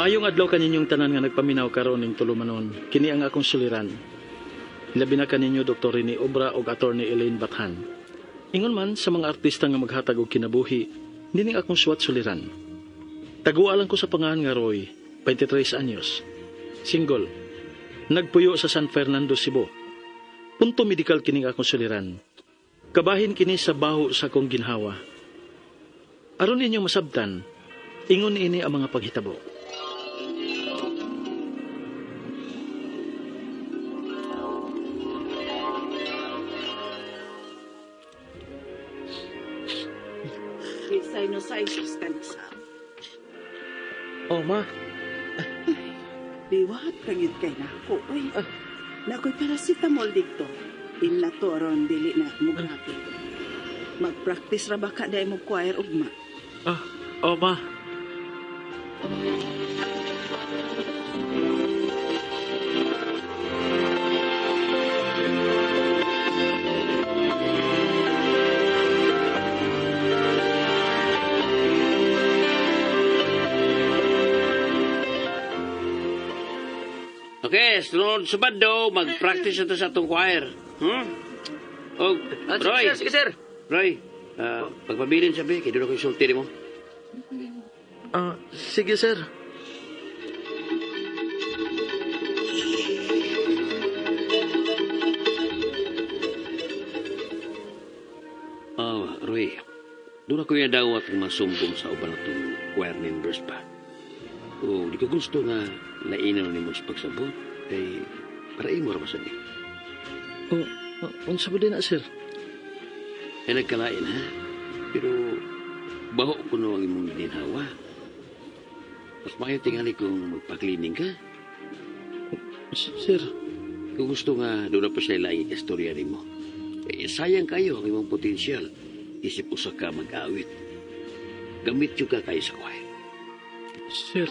Maayong adlaw kaninyong tanan nga nagpaminaw karon ning tulumanon. Kini ang akong suliran. Labi na kaninyo Dr. Rene Obra ug Attorney Elaine Bathan. Ingon man sa mga artista nga maghatag og kinabuhi, dining akong suwat suliran. Tagualan ko sa pangalan nga Roy, 23 anyos. Single. Nagpuyo sa San Fernando, Cebu. Punto medikal kining akong suliran. Kabahin kini sa baho sa akong ginhawa. Aron inyong masabtan, ingon ini ang mga paghitabo. Sinusitis ka na sa. Oh, ma. Liwat kagid kay na ako. Uy, nakoy paracetamol dito. Inlatoron dili na mugapit. Mag-practice ra ba ka dahil mo choir ugma? Oh, ma. Okay, sunod subad daw, mag-practice ito sa atong choir. O, Roy. Sige, sir. Roy, pagpabilin sabi, kaya doon ako isulti mo. Sige, sir. Roy, doon ako yung dawat ng masumbong sa uban natong choir members pa. O, di ko gusto nga lainan ni mo sa pagsabot, kay para imo ra masabi. Unsa ba din na, sir? Ay nagkalain ha, pero baho ko na ang imong ginhawa. Mas maayo tingali kung magpa-cleaning ka. Sir, Kung gusto nga, doon na pa siya laing istorya rin mo. Eh, sayang kayo ang imong potensyal. Isip usa ka mag-awit. Gamit yung ka kayo sa choir. sir.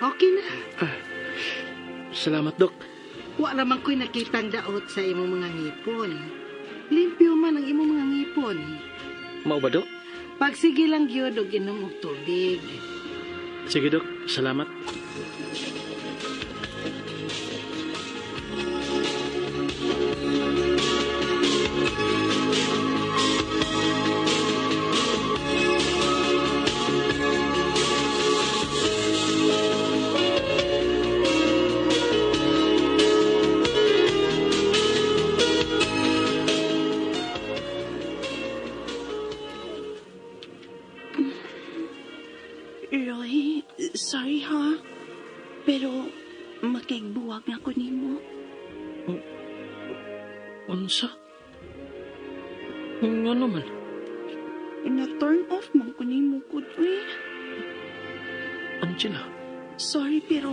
Okay na. Salamat, Dok. Wa naman ko'y nakitang daot sa imong mga ngipon. Limpyo man ang imong mga ngipon. Mao ba, Dok? Pagsige lang gyud og inom og tubig. Sige, Dok. Salamat. Roy, sorry ha. Pero makigbuwag na ko nimo. Unsa? Nga naman. Na-turn off man ko nimo kud. Uy, Angela. sorry pero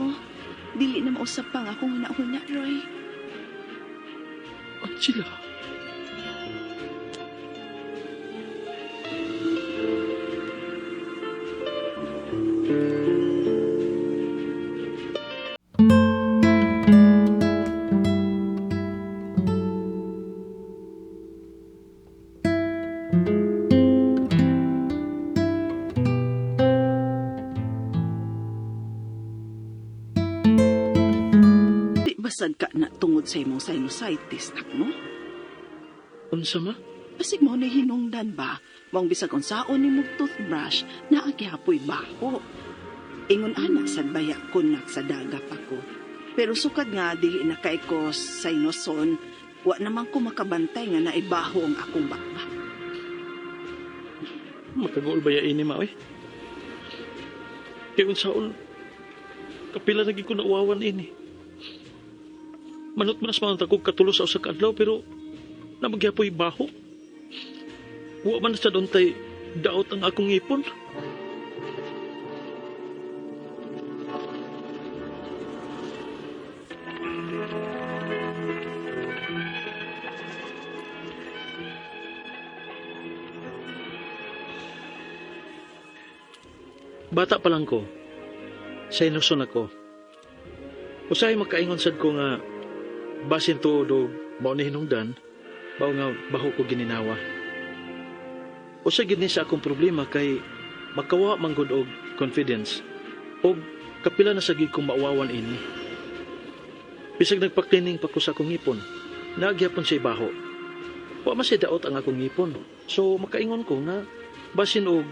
dili na mausap pa nga akong hunahuna, Roy. Angela. Di basad ka na tungod sa imong sinusitis, no? Unsa ma? Basig mo na hinungdan ba? Wang bisag unsaon ni mong toothbrush na agyapoy baho. Ingon ana sad baya ko sa daga pa ko. Pero sukad nga dili na kay ko sinuson, wa naman ko makabantay nga naibaho ang akong bakbak. Makagool ba ya ini, ma, oy? Kaya unsaon, kapila lagi ko nauwawan ini. Manot manas man ako katulos sa usa ka adlaw pero namagyapoy baho. Wa man sa dontay daot ang akong ngipon. Bata pa lang ko. Sa inuson ako. Usahay makaingon sad ko nga basin tuod og mao ni hinungdan, mao nga baho ko gininawa. Usa gid ni sa akong problema kay makawa manggod og confidence og kapila na sa gid kong mauwawan ini. Bisag nagpa-cleaning pa ko sa akong ngipon, nagyapon siya baho. Wa man siya daot ang akong ngipon. So makaingon ko nga basin og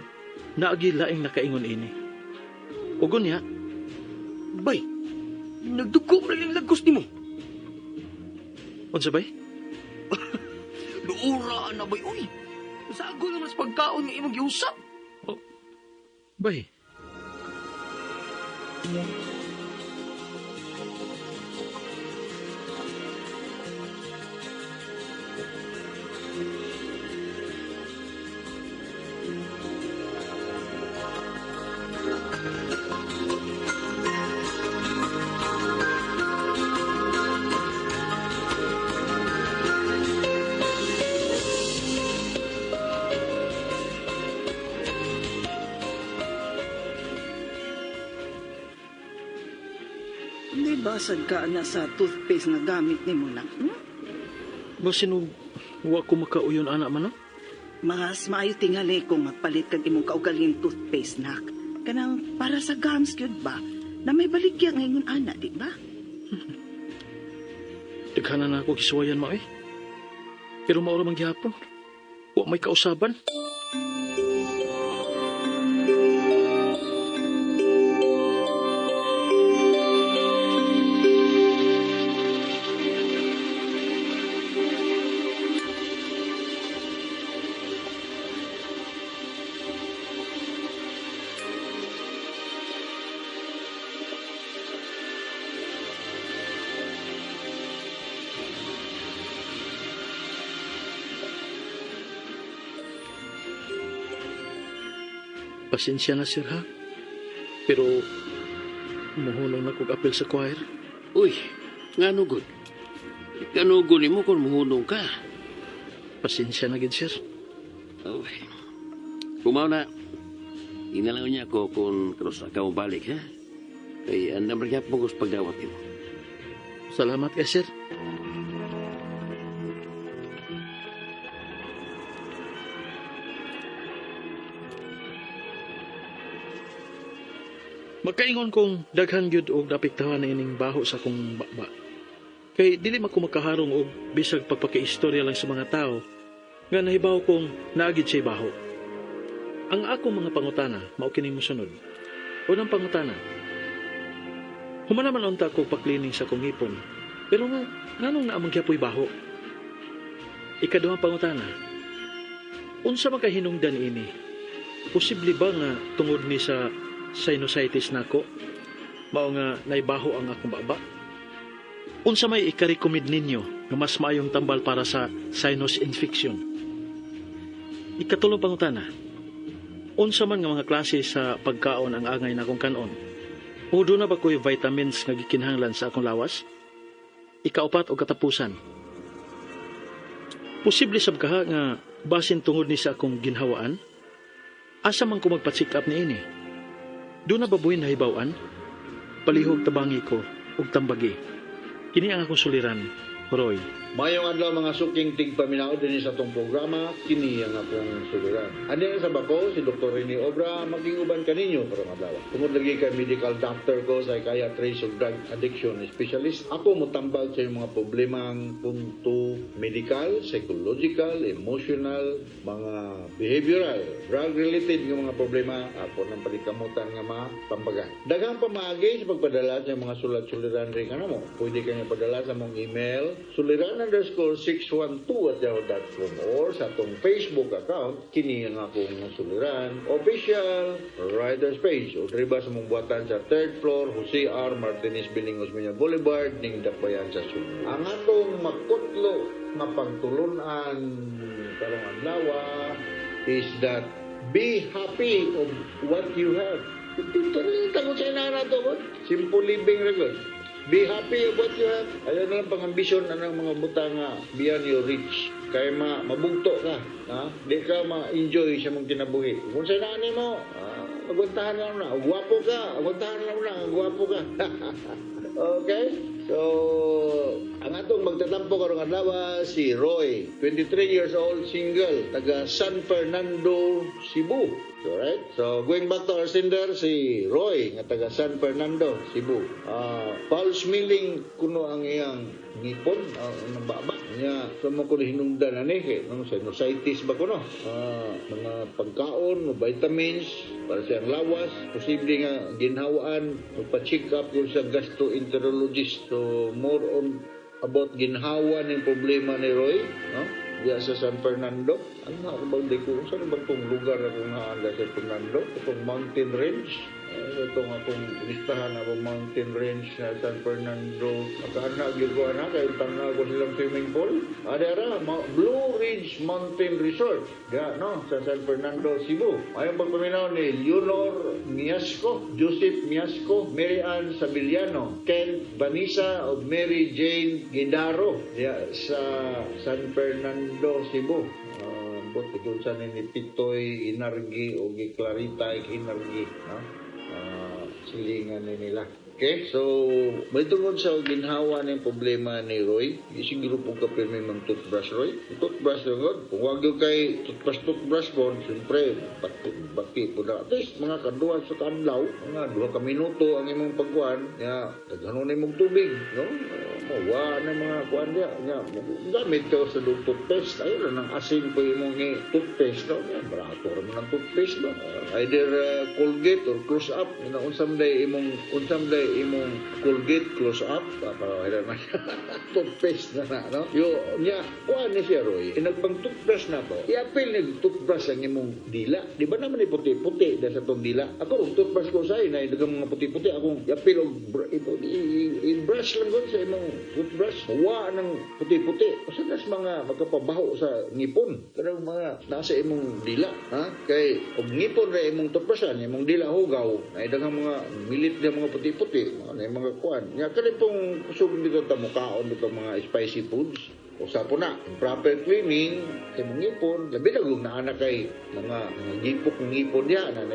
naagi laing nakaingon ini. Ugon niya, Bay, nagdugo mo lang lagos ni mo. unsa bay? Luura na bay, uy. Sago naman sa pagkaon ng imong giusap. Bay, Di ba sad ka na sa toothpaste nga gamit nimo na? basin og wa ko makauyon ana man no? Mas maayo tingali kung magpalit kag imong kaugaling toothpaste nak. Kanang para sa gums gyud ba? Na may baligya ngayon ana, di ba? Daghanan na ako gisuwayan mo eh. Pero maura man gihapon. Wa may kausaban. Pasensya na sir ha. Pero muhunong na kog apel sa choir. Uy, nga nugod. Ikanugod ni mo kung muhunong ka. Pasensya na gid sir. Okay. Kumaw na. Inalaw niya ako kung karos na ka mo balik, ha? Kay andam rin po ko sa pagdawat mo. Salamat kay sir. Makaingon kong daghan gyud og napiktahan na ining baho sa akong baba. Kay dili man ko makaharong og bisag pagpakaistorya lang sa mga tao nga nahibaw kong naagid siya baho. Ang akong mga pangutana mao kining mosunod. Unang pangutana. Humana man unta ko pa-cleaning sa akong ngipon. Pero nga nganong naamang gyapoy baho? Ikaduhang pangutana. Unsa man kahinungdan ini? Posible ba nga tungod ni sa sinusitis nako? Mao nga naibaho ang akong baba. Unsa may ika-recommend ninyo nga mas maayong tambal para sa sinus infection? Ikatulong pangutana. Unsa man nga mga klase sa pagkaon ang angay nakong kanon? O doon na ba ko'y vitamins nga gikinahanglan sa akong lawas? Ikaupat o katapusan. Posible sab kaha nga basin tungod ni sa akong ginhawaan? Asa man ko magpa-check up ni ini? Doon na babuhin na hibawaan? Palihog tabangi ko ug tambagi. Kini ang akong suliran, Roy. Mayong adlaw mga suking tigpaminaw din sa atong programa, kini ang akong suliran. Andi sa bako si Dr. Rene Obra maginguban kaninyo karong adlaw. Tungod lagi kay medical doctor ko sa psychiatrist ug drug addiction specialist. Ako motambal sa mga problemang punto medical, psychological, emotional, mga behavioral, drug related nga mga problema ako nang palikamutan nga matambagan. Daghang pamaagi sa pagpadala sa mga sulat-suliran rin kanamo. Pwede kayo padala sa mong email suliran_612@yahoo.com or sa atong Facebook account kini ang akong suliran official writers page o driba sa mong buhatan sa 3rd floor Jose R. Martinez Bilingos Minya Boulevard ning Dakbayan sa Subo. Ang atong makutlo nga pagtulunan karong adlaw is that be happy of what you have. Ito rin tanong sa inana to. Simple living record. Be happy of what you have. Ayaw na lang pang-ambisyon na ng mga butang nga beyond your reach. Kaya mabugto ka. Ha? Di ka ma-enjoy sa mong kinabuhi. Kung sa nani mo, agwantahan lang na. Gwapo ka, agwantahan lang na, gwapo ka. Okay? So, ang atong magtatampo karong adlaw si Roy, 23 years old, single, taga San Fernando, Cebu. Alright? So, going back to our sender, si Roy, nga taga San Fernando, Cebu. Foul smelling kuno ang iyang ngipon, ang baba niya. So, mo ko hinungdan ani kay nung sinusitis ba kuno? Mga pagkaon, vitamins para siyang lawas, posible nga ginhawaan, magpa-check up yun sa gastroenterologist. So, more on about ginhawa ng problema ni Roy, no? Diya sa San Fernando. Ano nga bang di ko? Saan ba itong lugar na kung naanda sa San Fernando? Itong mountain range. Itong akong listahan na akong mountain range na San Fernando. Makaana, gilko na, kaya tanaw ko silang swimming pool. Adara, Blue Ridge Mountain Resort. Diya, no? Sa San Fernando, Cebu. Ayong pagpaminaw ni Leonor Miasco, Joseph Miasco, Mary Ann Sabiliano, Ken Vanessa o Mary Jane Guidaro. Diya, sa San Fernando, Cebu. Bot ikon sa ni Pitoy Inargi o Clarita Inargi, no? Silingan nila. Okay, so may tungkol sa ginhawa ng problema ni Roy, siguro po ka pirmi mang toothbrush Roy. Toothbrush lang God. Kung wag yung kay toothbrush po, siyempre, bati po na. At least, mga kaduhan sa kanlaw, mga 2 ka minuto ang imong pagkuhan, ya, taghanon na imong tubig, no? Mawa na mga kuhan niya, gamit ka sa toothpaste, ayun lang, ang asin po imong toothpaste, no? Barato rin ng toothpaste, no? Either Colgate or Close Up, unsam day imong Colgate Close Up, para na siya, toothpaste na, no? Yung, niya, kuhan ni siya, Roy, nagpang toothbrush na to, i-appeal ni toothbrush ang imong dila. Di ba naman puti-puti dahil sa itong dila? Ako, toothbrush ko sa'yo, na dagang mga puti-puti, akong i-appeal o i-brush lang ko sa imong toothbrush. Mawa ng puti-puti. Kasi nas mga magkapabaho sa ngipon. Pero mga nasa imong dila, ha? Kay, og ngipon na imong toothbrushan, imong dila hugaw, na dagang mga milit na mga puti-puti, mga kuhan. Nga, kaya pong kusog dito tamukaon dito mga spicy foods. O sa po na, proper cleaning, kay mga ngipon, labi na kung naanak kay mga gipok ng ngipon niya, na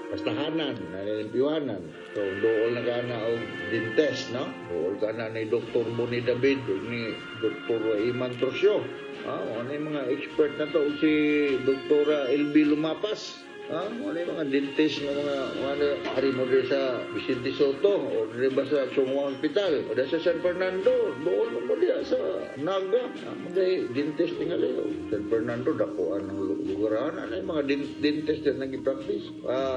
pastahanan, nalilimpiwanan. So, dool na ka na o dentist, no? Dool ka na ni Dr. Bonnie David o ni Dr. Iman Trosyo. Ano yung mga expert na to? Si Dr. LB Lumapas. Ano yung mga dentist ng mga ari mo rin sa Vicente Soto o rin ba sa Chongwang Hospital o sa San Fernando, doon mo diya sa Naga. Mga dentist tingali o San Fernando, dakuan ng lugaran. Ano yung mga dentist na nag-practice?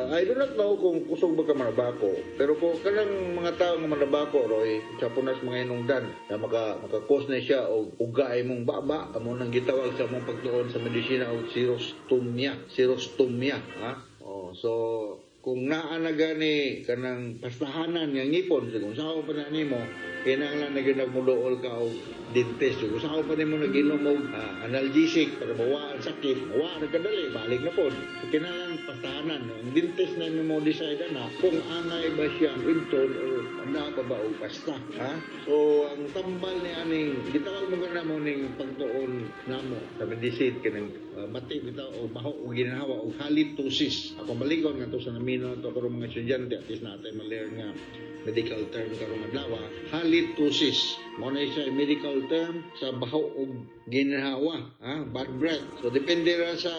I do not know kung kusog ba ka manabako, pero kung kanang mga tao nga manabako, Roy, sa punas mga inungdan na makakos na siya o ugay mong baba, amo nang gitawag sa mong pagtuon sa medisina o serostomia. So kung naanaga ni kanang pastahanan nga ngipon, kung sao pa na nimo kinahanglan na ginagmudool ka og dentist, kung sao pa nimo naginom og analgesic para mawa ang sakit, mawa nagkadali balik na pod. So, kinahanglan pastahanan ang dentist na nimo decide na kung angay ba siya impton or ana pa ba og pasta, ha? So ang tambal ni aning gitawag mo na mo ning pagtuon namo sa medicine kanang mati bitaw o baho o ginhawa o halitosis. Ako maligon nga to sa namino to karong mga estudyante, at least natin ma-learn nga medical term karong adlaw. Halitosis mo na siya medical term sa baho o ginhawa, bad breath. So depende ra sa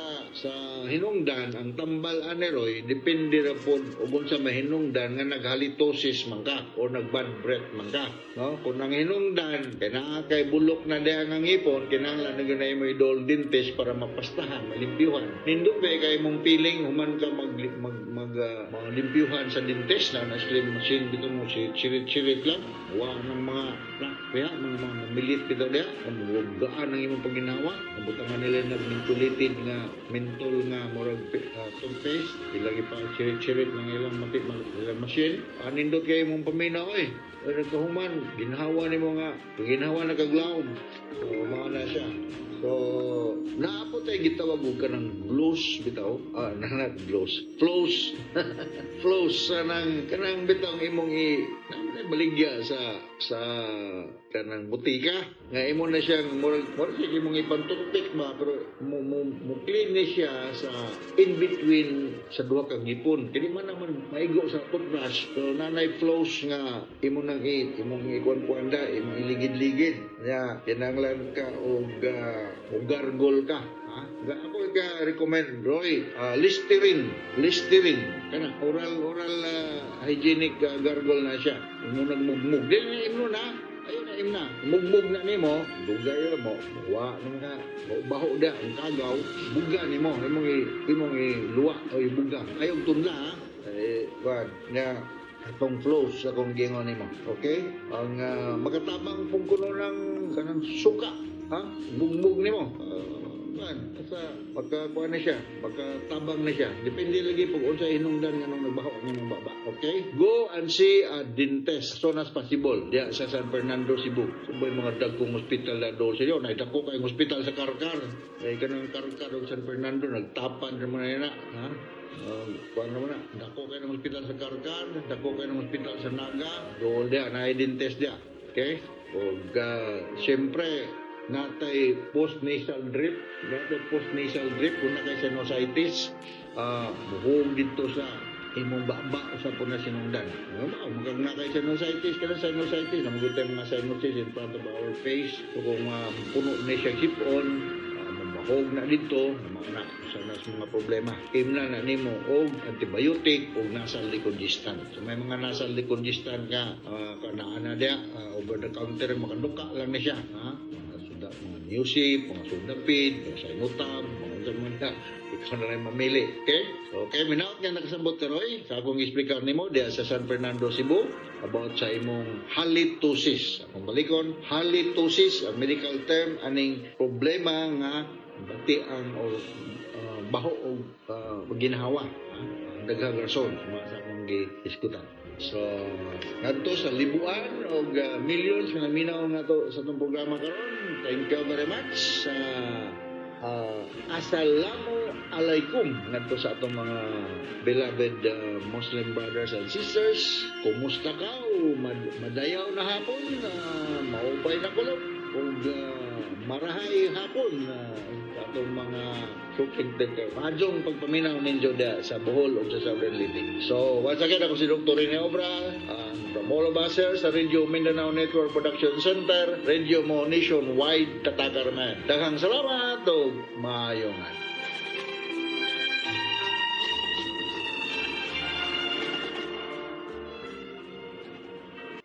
hinungdan ang tambal aneroy, depende ra pod ug unsa mahinungdan nga naghalitosis man ka o nag-bad breath man ka, no? Kung ang hinungdan kay naa kay bulok na diha nga ngipon, kinahanglan na gyud mo idol dentist para mapastahan, malimpyuhan. Nindot ba kay mong feeling human ka limpyuhan sa dentist na slim machine bitaw mo chirit-chirit lang, wa nang mga kaya mga milit bitaw diha, ang gaan ang imong pagginawa, nabutangan nila na mentholated nga mentol nga murag toothpaste, ilagi pa chirit-chirit ng ilang machine. Nindot kay mong paminaw nagkahuman, ginhawa ni mo nga, ginhawa na kaglaom. So, mga na siya. So, naapo tayo gitawag ka ng blues bitaw. Not blues. Flows. Flows. Kanang bitaw imong baligya sa kanang butika nga imo na siyang murag sige mong ipantutpik ba pero mo clean ni siya sa in between sa duha ka gipon kini man naman maigo sa toothbrush so nanay flows nga imong ikuan-kuanda imong iligid-ligid nya kinahanglan ka og gargle ka. Ako recommend Roy Listerine kana oral hygienic gargle na siya mo nagmugmug dili imo na ayun na mugmug na nimo dugay mo wa nga baho da ang kagaw buga nimo imong luwa o buga ayog tunla wag nga atong flows sa kung gingon nimo okay ang magatabang pung kuno ng kanang suka bugbog nimo sa pagkakuha na siya, pagkatabang na siya. Depende lagi pag unsa hinungdan nga nung nagbaho ng baba. Okay? Go and see a dentist as soon as possible. Diya sa San Fernando, Cebu. Sabay mga dagkong hospital na doon sa iyo. Naitako kayong hospital sa Karkar. Ay kanang Karkar o San Fernando, nagtapan naman na yun. Kuha naman na. Dako kayo ng hospital sa Karkar. Dako kayo ng hospital sa Naga. Doon diya, na-dentist diya. Okay? O siyempre, natay post-nasal drip kung na kay sinusitis buhong dito sa imong baba sa po na sinungdan magkag na kay sinusitis na magutay mga sinuses in front of our face so kung puno na siya sipon mabahog na dito na sana sa mga problema imna na nimo og antibiotic og nasal decongestant so may mga nasal decongestant ka kanaan dia over the counter makaduka lang na siya mga Newsip, mga Sundapid, mga Sinutab, mga Unsamanta, ikaw na lang mamili. Okay? So, okay, minaot nga nakasambot ka, Roy. Sa akong explicar nimo diya sa San Fernando, Cebu, about sa imong halitosis. Akong balikon, halitosis, ang medical term, aning problema nga bati ang baho o ginhawa. Daghang rason, sa akong gi-iskutan. So, ngadto sa libuan o millions nga minaw na to sa itong programa karon. Thank you very much. Assalamu alaikum ngadto sa atong mga beloved Muslim brothers and sisters. Kumusta ka? Madayaw na hapon, maupay na kulot o marahay hapon atong mga suking tender. Majong pagpaminaw ninyo da sa Bohol o sa Southern Living. So, once again, ako si Dr. Rene Obra from all of us here sa Radio Mindanao Network Production Center, Radio Mo Nationwide, Tatakarman. Daghang salamat o maayong